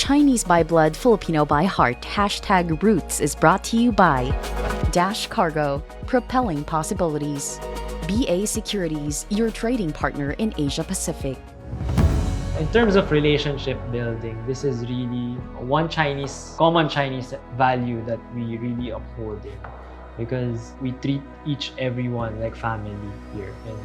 Chinese by blood, Filipino by heart, #roots is brought to you by Dash Cargo, propelling possibilities. BA Securities, your trading partner in Asia Pacific. In terms of relationship building, this is really one common Chinese value that we really uphold in, because we treat everyone like family here in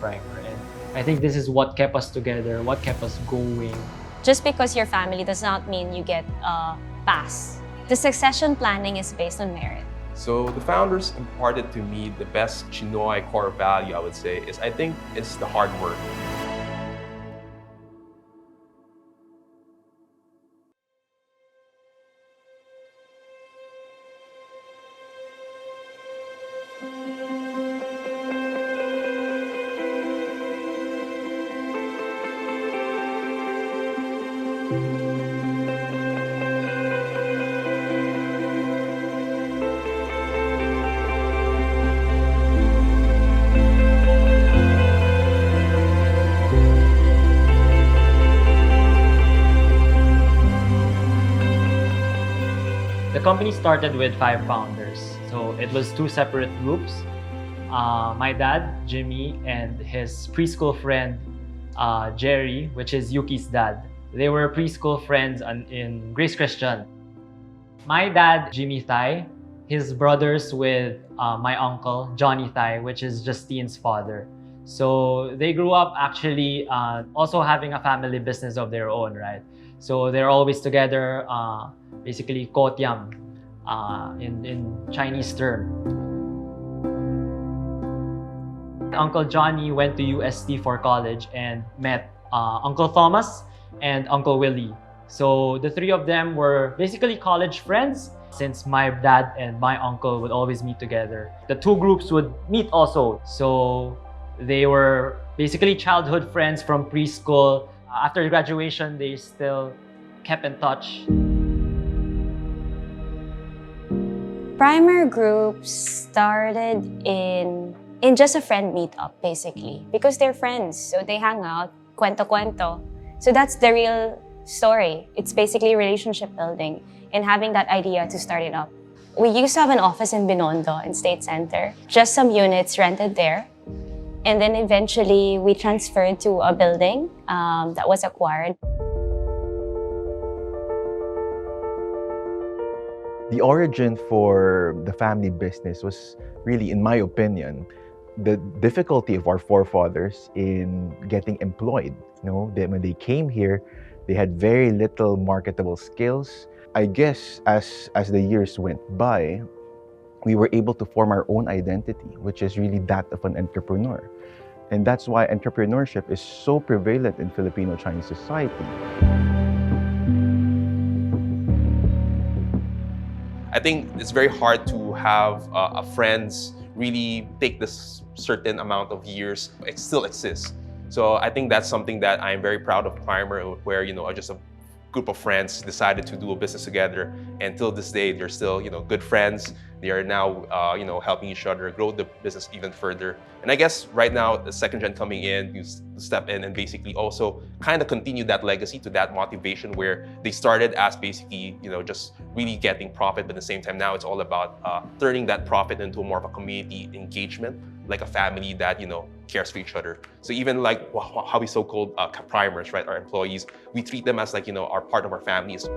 Primer. And I think this is what kept us together, what kept us going. Just because you're family does not mean you get a pass. The succession planning is based on merit. So the founders imparted to me the best CHiNOY core value, I would say, I think it's the hard work. The company started with 5 founders. So it was 2 separate groups. My dad, Jimmy, and his preschool friend, Jerry, which is Yuki's dad. They were preschool friends in Grace Christian. My dad, Jimmy Thai, his brothers with my uncle, Johnny Thai, which is Justine's father. So they grew up actually also having a family business of their own, right? So they're always together, basically kotiam in Chinese term. Uncle Johnny went to UST for college and met Uncle Thomas and Uncle Willie. So the 3 of them were basically college friends, since my dad and my uncle would always meet together. The 2 groups would meet also. So they were basically childhood friends from preschool. After graduation, they still kept in touch. Primer groups started in just a friend meetup, basically, because they're friends, so they hang out, kwento-kwento. So that's the real story. It's basically relationship building and having that idea to start it up. We used to have an office in Binondo in State Center, just some units rented there. And then eventually we transferred to a building that was acquired. The origin for the family business was really, in my opinion, the difficulty of our forefathers in getting employed. When they came here, they had very little marketable skills. I guess as the years went by, we were able to form our own identity, which is really that of an entrepreneur. And that's why entrepreneurship is so prevalent in Filipino-Chinese society. I think it's very hard to have friends really take this certain amount of years. It still exists. So I think that's something that I'm very proud of Primer, where just a group of friends decided to do a business together, and till this day they're still good friends. They are now helping each other grow the business even further. And I guess right now the second gen coming in, you step in and basically also kind of continue that legacy, to that motivation where they started as basically just really getting profit, but at the same time now it's all about turning that profit into more of a community engagement, like a family that cares for each other. So even like how we so-called primers, right, our employees, we treat them as like our part of our families.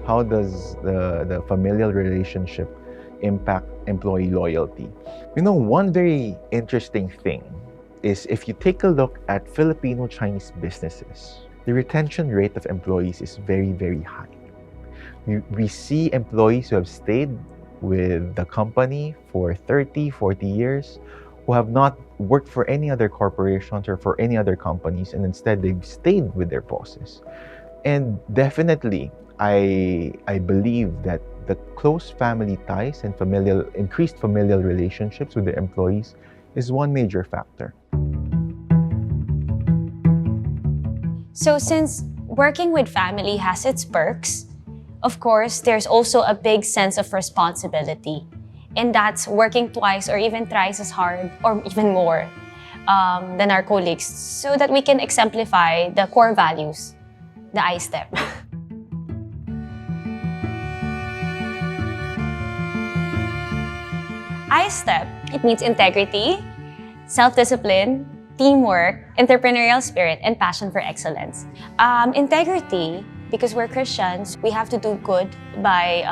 How does the familial relationship impact employee loyalty? One very interesting thing is, if you take a look at Filipino-Chinese businesses, the retention rate of employees is very, very high. We see employees who have stayed with the company for 30, 40 years, who have not worked for any other corporations or for any other companies, and instead they've stayed with their bosses. And definitely, I believe that the close family ties and increased familial relationships with the employees is one major factor. So since working with family has its perks, of course, there's also a big sense of responsibility. And that's working twice or even thrice as hard, or even more, than our colleagues so that we can exemplify the core values, the ISTEP. ISTEP, it means integrity, self-discipline, teamwork, entrepreneurial spirit, and passion for excellence. Integrity, because we're Christians, we have to do good by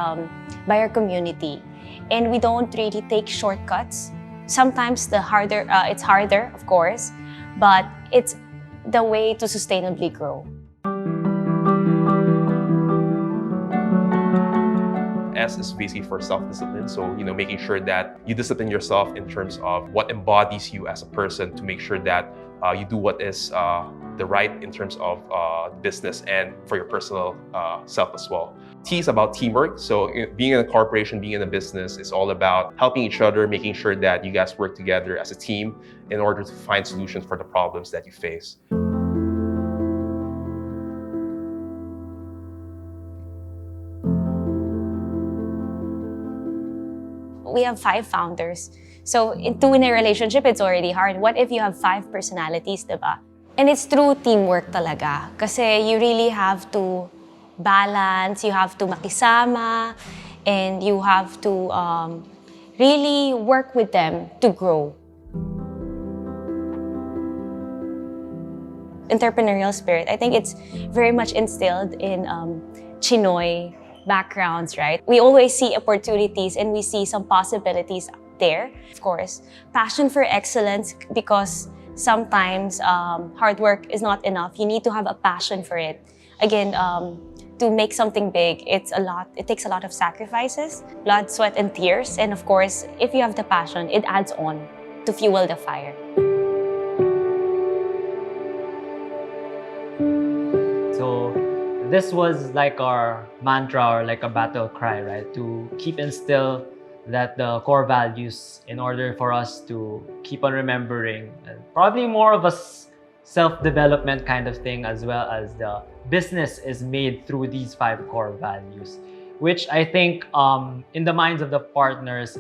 our community. And we don't really take shortcuts. Sometimes it's harder, of course, but it's the way to sustainably grow. S is basically for self-discipline. So, making sure that you discipline yourself in terms of what embodies you as a person to make sure that you do what is the right in terms of business and for your personal self as well. T is about teamwork. So being in a corporation, being in a business is all about helping each other, making sure that you guys work together as a team in order to find solutions for the problems that you face. We have 5 founders. So in a relationship, it's already hard. What if you have 5 personalities, diba? And it's through teamwork talaga. Kasi you really have to balance, you have to makisama, and you have to really work with them to grow. Entrepreneurial spirit, I think it's very much instilled in CHiNOY backgrounds, right? We always see opportunities and we see some possibilities there. Of course, passion for excellence, because sometimes hard work is not enough. You need to have a passion for it. Again, to make something big, it takes a lot of sacrifices, blood, sweat, and tears. And of course, if you have the passion, it adds on to fuel the fire. So this was like our mantra or like a battle cry, right? To keep instill that the core values in order for us to keep on remembering, and probably more of a self-development kind of thing, as well as the business is made through these 5 core values, which I think in the minds of the partners,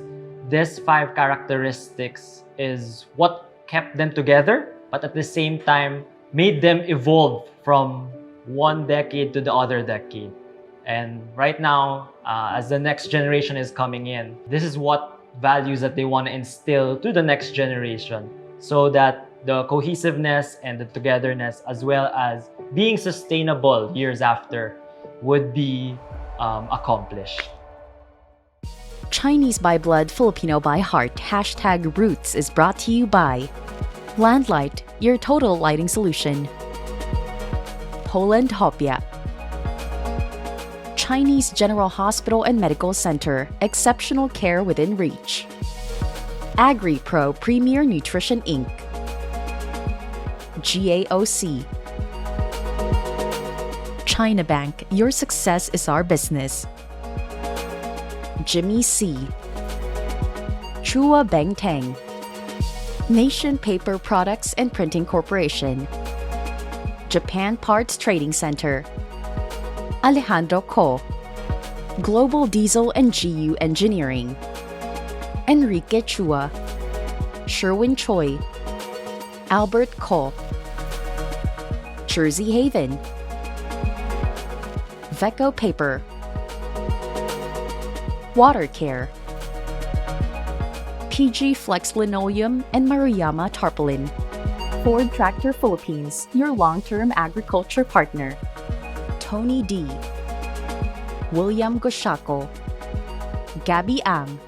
this 5 characteristics is what kept them together, but at the same time made them evolve from one decade to the other decade. And right now, as the next generation is coming in, this is what values that they want to instill to the next generation, so that the cohesiveness and the togetherness, as well as being sustainable years after, would be accomplished. Chinese by blood, Filipino by heart, #roots is brought to you by Landlight, your total lighting solution. Poland Hopia. Chinese General Hospital and Medical Center, exceptional care within reach. AgriPro Premier Nutrition Inc. GAOC. China Bank, your success is our business. Jimmy C. Chua Beng Teng. Nation Paper Products and Printing Corporation. Japan Parts Trading Center. Alejandro Ko. Global Diesel and GU Engineering. Enrique Chua. Sherwin Choi. Albert Ko. Jersey Haven. Veco Paper. Water Care. PG Flex Linoleum and Maruyama Tarpaulin. Ford Tractor Philippines, your long-term agriculture partner. Tony D. William Goshako. Gabby Ang.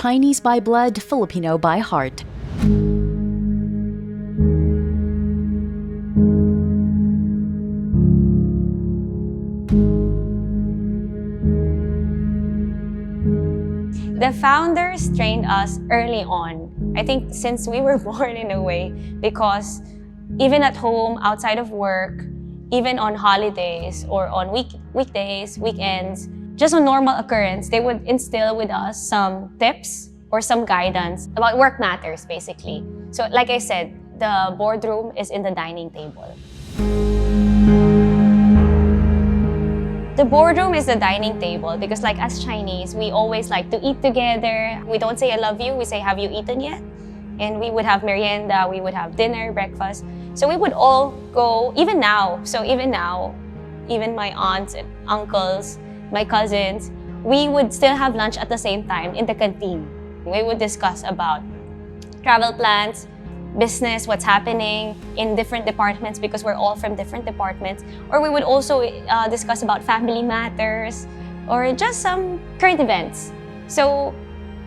Chinese by blood, Filipino by heart. The founders trained us early on. I think since we were born in a way, because even at home, outside of work, even on holidays or on weekdays, weekends, just a normal occurrence, they would instill with us some tips or some guidance about work matters, basically. So like I said, the boardroom is in the dining table. The boardroom is the dining table because like as Chinese, we always like to eat together. We don't say I love you, we say have you eaten yet? And we would have merienda, we would have dinner, breakfast. So we would all go, even now, even my aunts and uncles, my cousins, we would still have lunch at the same time in the canteen. We would discuss about travel plans, business, what's happening in different departments because we're all from different departments. Or we would also discuss about family matters or just some current events. So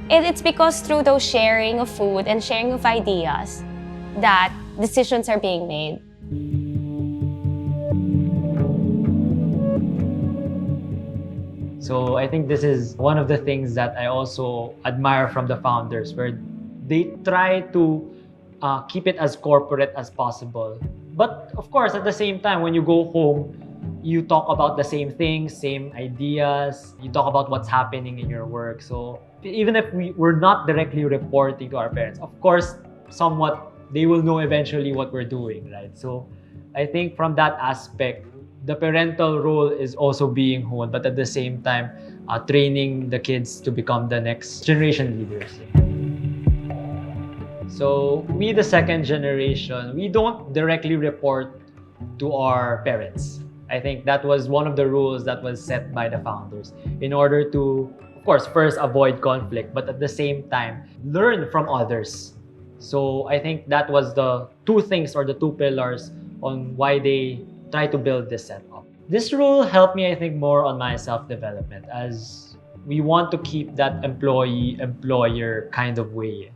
it's because through those sharing of food and sharing of ideas that decisions are being made. So I think this is one of the things that I also admire from the founders, where they try to keep it as corporate as possible. But of course, at the same time, when you go home, you talk about the same things, same ideas, you talk about what's happening in your work. So even if we're not directly reporting to our parents, of course, somewhat, they will know eventually what we're doing, right? So I think from that aspect, the parental role is also being honed, but at the same time, training the kids to become the next generation leaders. So we, the second generation, we don't directly report to our parents. I think that was one of the rules that was set by the founders in order to, of course, first avoid conflict, but at the same time, learn from others. So I think that was the two things or the two pillars on why they try to build this setup. This rule helped me, I think, more on my self-development, as we want to keep that employee-employer kind of way.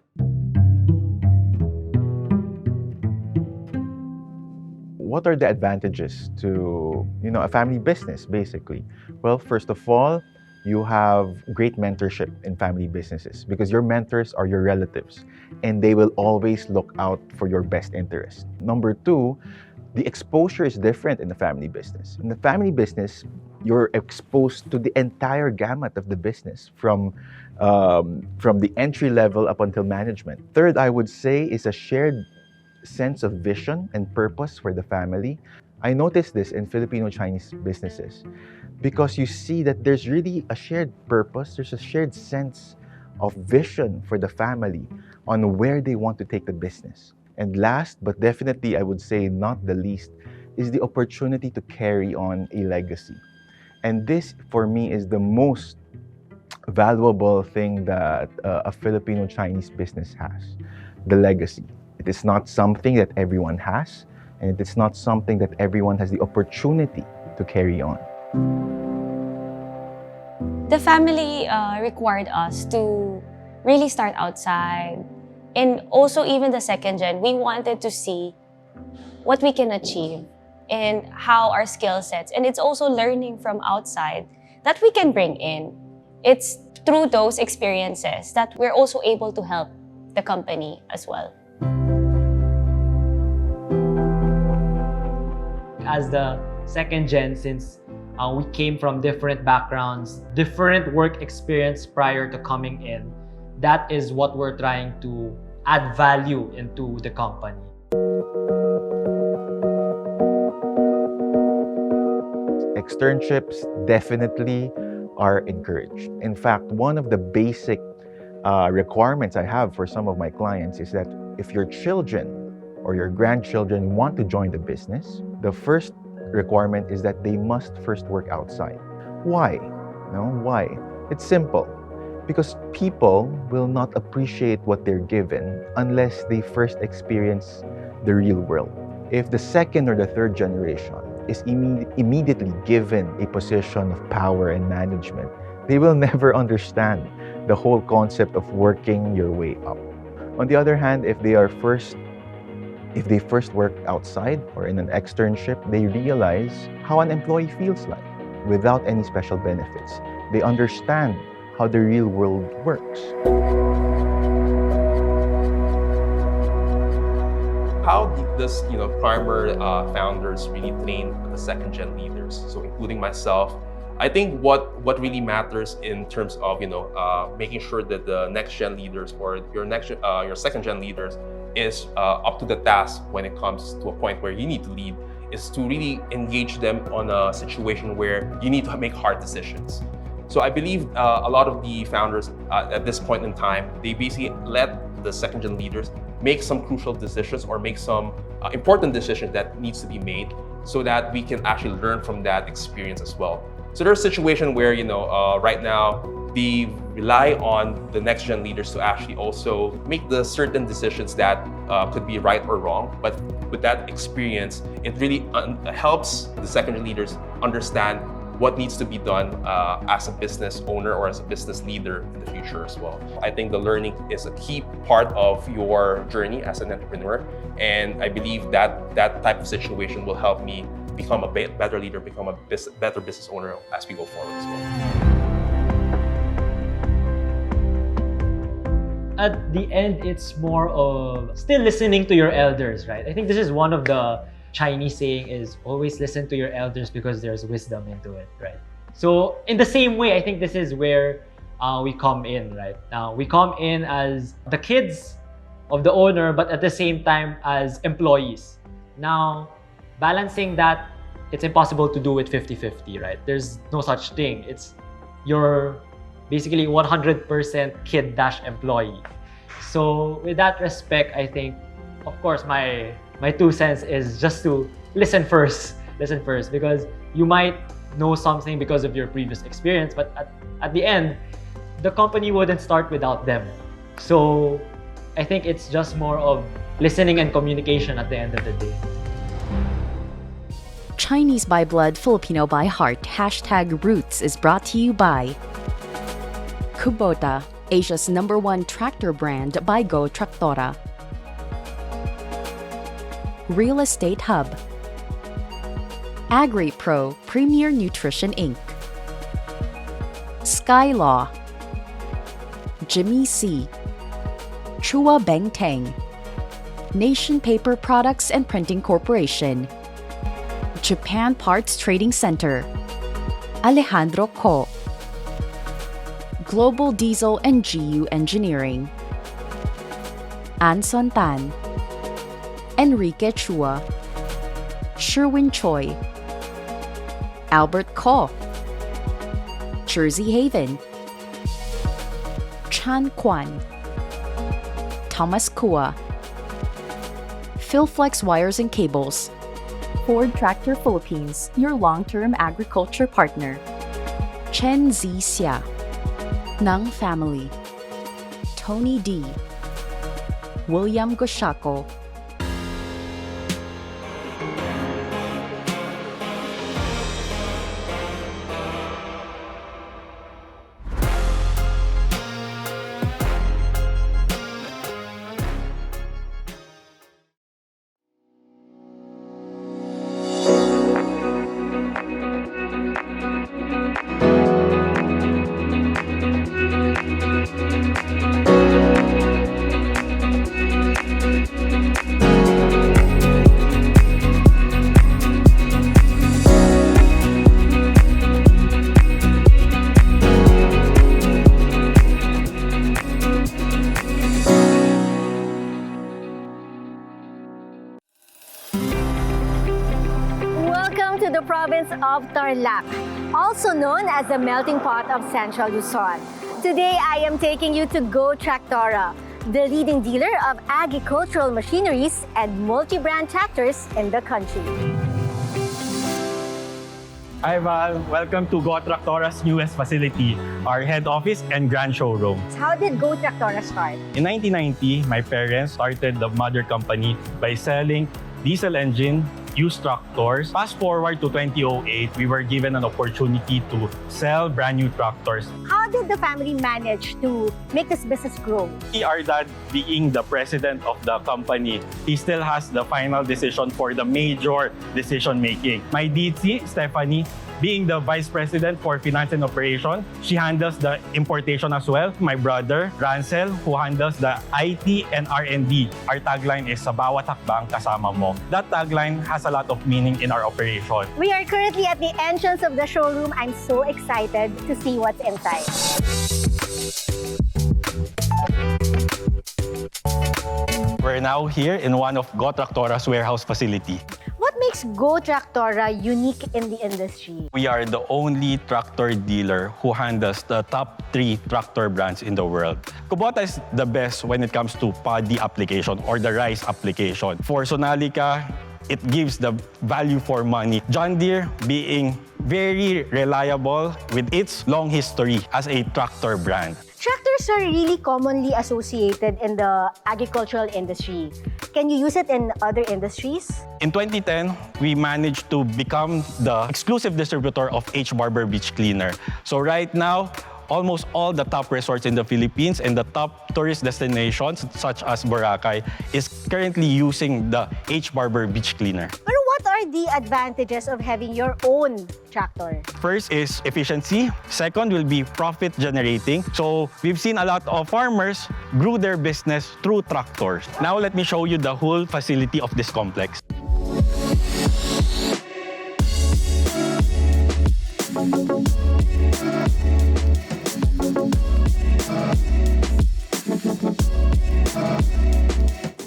What are the advantages to a family business, basically? Well, first of all, you have great mentorship in family businesses because your mentors are your relatives and they will always look out for your best interest. Number two, the exposure is different in the family business. In the family business, you're exposed to the entire gamut of the business from the entry level up until management. Third, I would say, is a shared sense of vision and purpose for the family. I noticed this in Filipino-Chinese businesses because you see that there's really a shared purpose, there's a shared sense of vision for the family on where they want to take the business. And last, but definitely I would say not the least, is the opportunity to carry on a legacy. And this, for me, is the most valuable thing that a Filipino-Chinese business has, the legacy. It is not something that everyone has, and it is not something that everyone has the opportunity to carry on. The family required us to really start outside. And also even the second gen, we wanted to see what we can achieve and how our skill sets. And it's also learning from outside that we can bring in. It's through those experiences that we're also able to help the company as well. As the second gen, since we came from different backgrounds, different work experience prior to coming in, that is what we're trying to add value into the company. Externships definitely are encouraged. In fact, one of the basic requirements I have for some of my clients is that if your children or your grandchildren want to join the business, the first requirement is that they must first work outside. Why? Why? It's simple. Because people will not appreciate what they're given unless they first experience the real world. If the second or the third generation is immediately given a position of power and management, they will never understand the whole concept of working your way up. On the other hand, if they first work outside or in an externship, they realize how an employee feels like without any special benefits. They understand how the real world works. How does Primer founders really train the second-gen leaders? So including myself, I think what really matters in terms of making sure that the next-gen leaders or your second-gen leaders is up to the task when it comes to a point where you need to lead, is to really engage them on a situation where you need to make hard decisions. So I believe a lot of the founders at this point in time, they basically let the second-gen leaders make some crucial decisions or make some important decisions that needs to be made so that we can actually learn from that experience as well. So there's a situation where, right now, they rely on the next-gen leaders to actually also make the certain decisions that could be right or wrong. But with that experience, it really helps the second-gen leaders understand what needs to be done as a business owner or as a business leader in the future as well. I think the learning is a key part of your journey as an entrepreneur, and I believe that that type of situation will help me become a better leader, become a better business owner as we go forward as well. At the end, it's more of still listening to your elders, right? I think this is one of the Chinese saying is always listen to your elders because there's wisdom into it, right? So in the same way, I think this is where we come in, right? Now, we come in as the kids of the owner, but at the same time as employees. Now, balancing that, it's impossible to do it 50-50, right? There's no such thing. You're basically 100% kid-employee. So with that respect, I think, of course, my 2 cents is just to listen first, because you might know something because of your previous experience, but at the end, the company wouldn't start without them. So I think it's just more of listening and communication at the end of the day. Chinese by blood, Filipino by heart, #roots is brought to you by Kubota, Asia's #1 tractor brand by Go Tractora. Real Estate Hub, AgriPro Premier Nutrition Inc., Skylaw, Jimmy C, Chua Beng Teng, Nation Paper Products and Printing Corporation, Japan Parts Trading Center, Alejandro Ko, Global Diesel and GU Engineering, Anson Tan, Enrique Chua, Sherwin Choi, Albert Ko, Jersey Haven, Chan Kwan, Thomas Kua, Philflex Wires and Cables, Ford Tractor Philippines, your long-term agriculture partner, Chen Z Xia, Nang Family, Tony D, William Goshako. Welcome to the province of Tarlac, also known as the melting pot of Central Luzon. Today, I am taking you to Go Tractora, the leading dealer of agricultural machineries and multi-brand tractors in the country. Hi Val, welcome to Go Tractora's newest facility, our head office and grand showroom. How did Go Tractora start? In 1990, my parents started the mother company by selling diesel engine used tractors. Fast forward to 2008, we were given an opportunity to sell brand new tractors. How did the family manage to make this business grow? Our dad, being the president of the company, he still has the final decision for the major decision making. My DT, Stephanie, being the vice president for finance and operation, she handles the importation as well. My brother, Ransel, who handles the IT and R&D. Our tagline is, sa bawat hakbang kasama mo. That tagline has a lot of meaning in our operation. We are currently at the entrance of the showroom. I'm so excited to see what's inside. We're now here in one of Tractora's warehouse facility. What makes Tractora unique in the industry? We are the only tractor dealer who handles the top 3 tractor brands in the world. Kubota is the best when it comes to paddy application or the rice application. For Sonalica, it gives the value for money. John Deere being very reliable with its long history as a tractor brand. Tractors are really commonly associated in the agricultural industry. Can you use it in other industries? In 2010, we managed to become the exclusive distributor of H. Barber Beach Cleaner. So right now, almost all the top resorts in the Philippines and the top tourist destinations, such as Boracay, is currently using the H. Barber Beach Cleaner. But what are the advantages of having your own tractor? First is efficiency. Second will be profit generating. So we've seen a lot of farmers grew their business through tractors. Now let me show you the whole facility of this complex.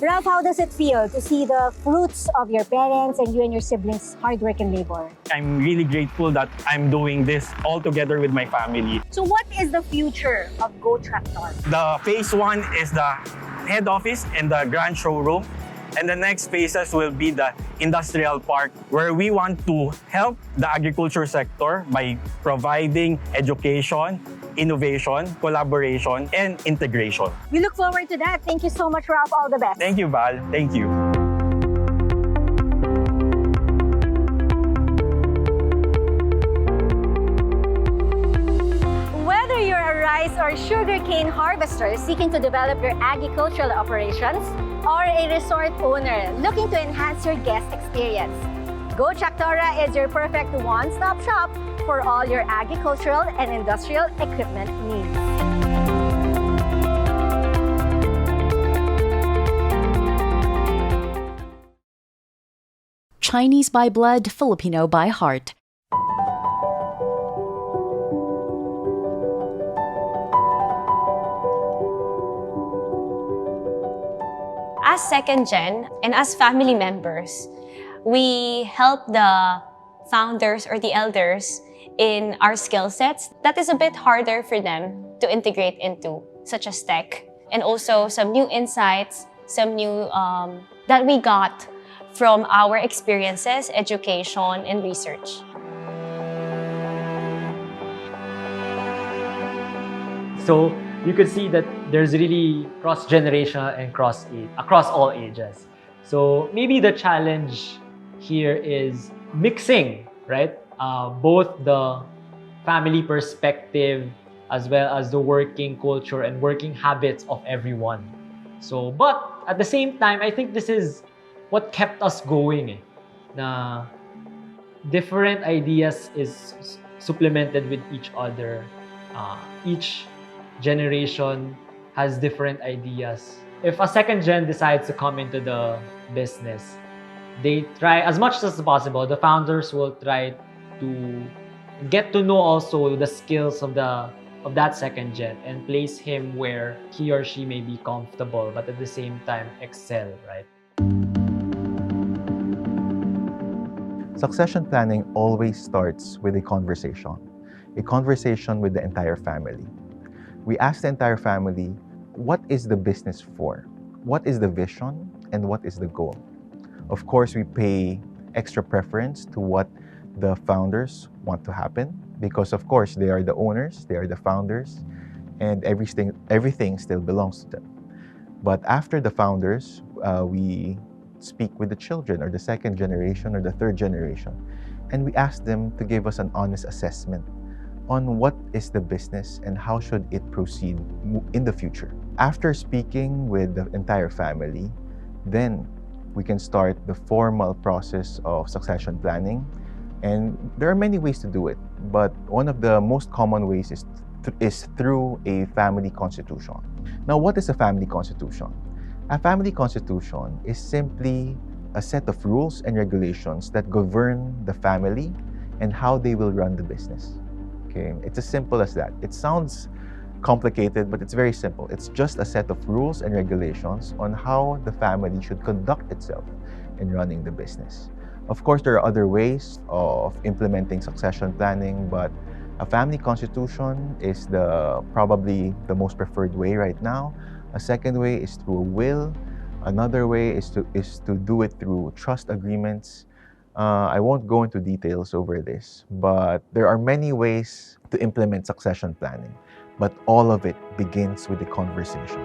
Ralph, how does it feel to see the fruits of your parents and you and your siblings' hard work and labor? I'm really grateful that I'm doing this all together with my family. So what is the future of Tractor? The phase 1 is the head office and the grand showroom. And the next phases will be the industrial park, where we want to help the agriculture sector by providing education, innovation, collaboration, and integration. We look forward to that. Thank you so much, Ralph. All the best. Thank you, Val. Thank you. Whether you're a rice or sugarcane harvester seeking to develop your agricultural operations, or a resort owner looking to enhance your guest experience, Tractora is your perfect one-stop shop for all your agricultural and industrial equipment needs. Chinese by blood, Filipino by heart. As second gen and as family members, we help the founders or the elders in our skill sets that is a bit harder for them to integrate into, such as tech, and also some new insights, some new that we got from our experiences, education, and research. So you could see that there's really cross-generational and across all ages. So maybe the challenge here is mixing, right? Both the family perspective as well as the working culture and working habits of everyone. So, but at the same time, I think this is what kept us going. Na different ideas is supplemented with each other. Each generation has different ideas. If a second gen decides to come into the business, they try as much as possible. The founders will try to get to know also the skills of that second gen and place him where he or she may be comfortable, but at the same time excel, right? Succession planning always starts with a conversation with the entire family. We ask the entire family, what is the business for? What is the vision and what is the goal? Of course, we pay extra preference to what the founders want to happen because, of course, they are the owners, they are the founders, and everything still belongs to them. But after the founders, we speak with the children or the second generation or the third generation. And we ask them to give us an honest assessment on what is the business and how should it proceed in the future. After speaking with the entire family, then we can start the formal process of succession planning. And there are many ways to do it, but one of the most common ways is through a family constitution. Now, what is a family constitution? A family constitution is simply a set of rules and regulations that govern the family and how they will run the business. Okay, it's as simple as that. It sounds complicated, but it's very simple. It's just a set of rules and regulations on how the family should conduct itself in running the business. Of course, there are other ways of implementing succession planning, but a family constitution is probably the most preferred way right now. A second way is through a will. Another way is to do it through trust agreements. I won't go into details over this, but there are many ways to implement succession planning, but all of it begins with the conversation.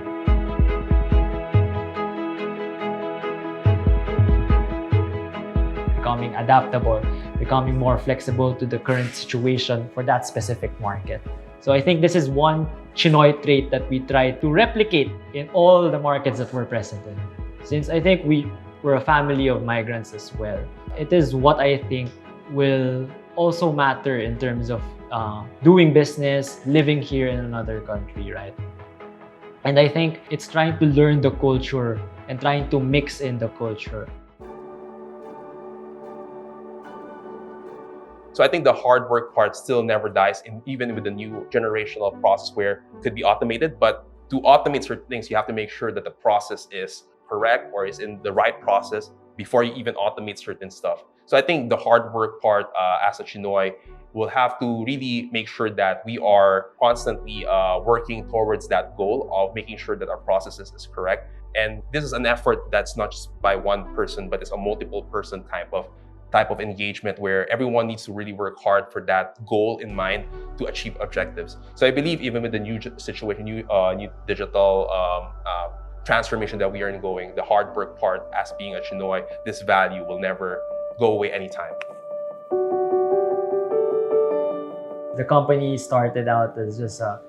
Becoming adaptable, becoming more flexible to the current situation for that specific market. So I think this is one CHiNOY trait that we try to replicate in all the markets that we're present in. Since I think we're a family of migrants as well, it is what I think will also matter in terms of doing business, living here in another country, right? And I think it's trying to learn the culture and trying to mix in the culture. So I think the hard work part still never dies, even with the new generational process where it could be automated. But to automate certain things, you have to make sure that the process is correct or is in the right process before you even automate certain stuff. So I think the hard work part as a CHiNOY will have to really make sure that we are constantly working towards that goal of making sure that our processes is correct. And this is an effort that's not just by one person, but it's a multiple person type of engagement where everyone needs to really work hard for that goal in mind to achieve objectives. So I believe even with the new situation, new digital transformation that we are going, the hard work part as being a CHiNOY, this value will never go away anytime. The company started out as just a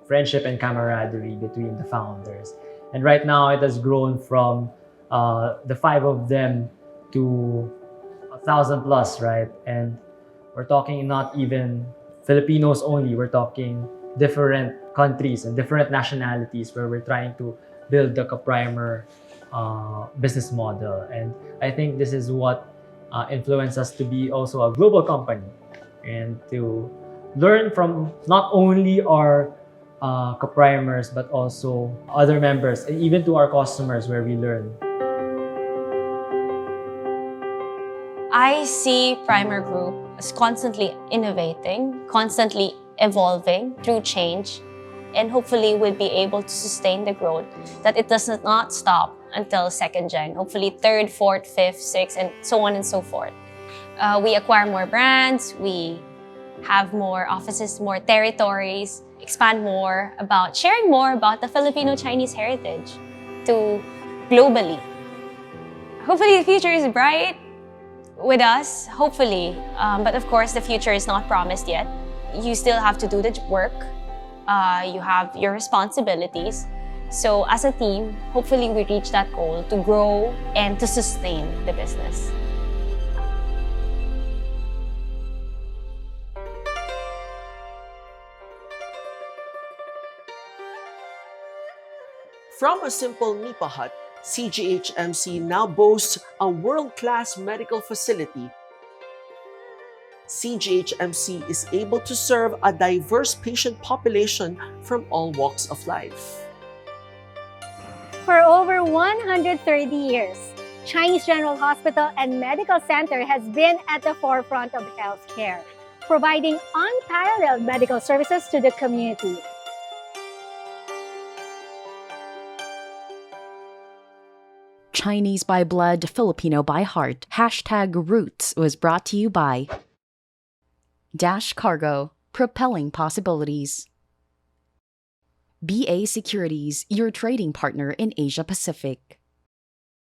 friendship and camaraderie between the founders. And right now it has grown from the 5 of them to 1,000 plus, right? And we're talking not even Filipinos only, we're talking different countries and different nationalities where we're trying to build the Kaprimer business model. And I think this is what influenced us to be also a global company and to learn from not only our Kaprimers but also other members and even to our customers where we learn. I see Primer Group as constantly innovating, constantly evolving through change, and hopefully we'll be able to sustain the growth, that it does not stop until second gen, hopefully third, fourth, fifth, sixth, and so on and so forth. We acquire more brands, we have more offices, more territories, expand more about, sharing more about the Filipino-Chinese heritage to globally. Hopefully the future is bright with us, hopefully. But of course, the future is not promised yet. You still have to do the work. You have your responsibilities. So as a team, hopefully we reach that goal to grow and to sustain the business. From a simple nipa hut, CGHMC now boasts a world-class medical facility. CGHMC is able to serve a diverse patient population from all walks of life. For over 130 years, Chinese General Hospital and Medical Center has been at the forefront of healthcare, providing unparalleled medical services to the community. Chinese by blood, Filipino by heart. #Roots was brought to you by Dash Cargo, propelling possibilities. BA Securities, your trading partner in Asia Pacific.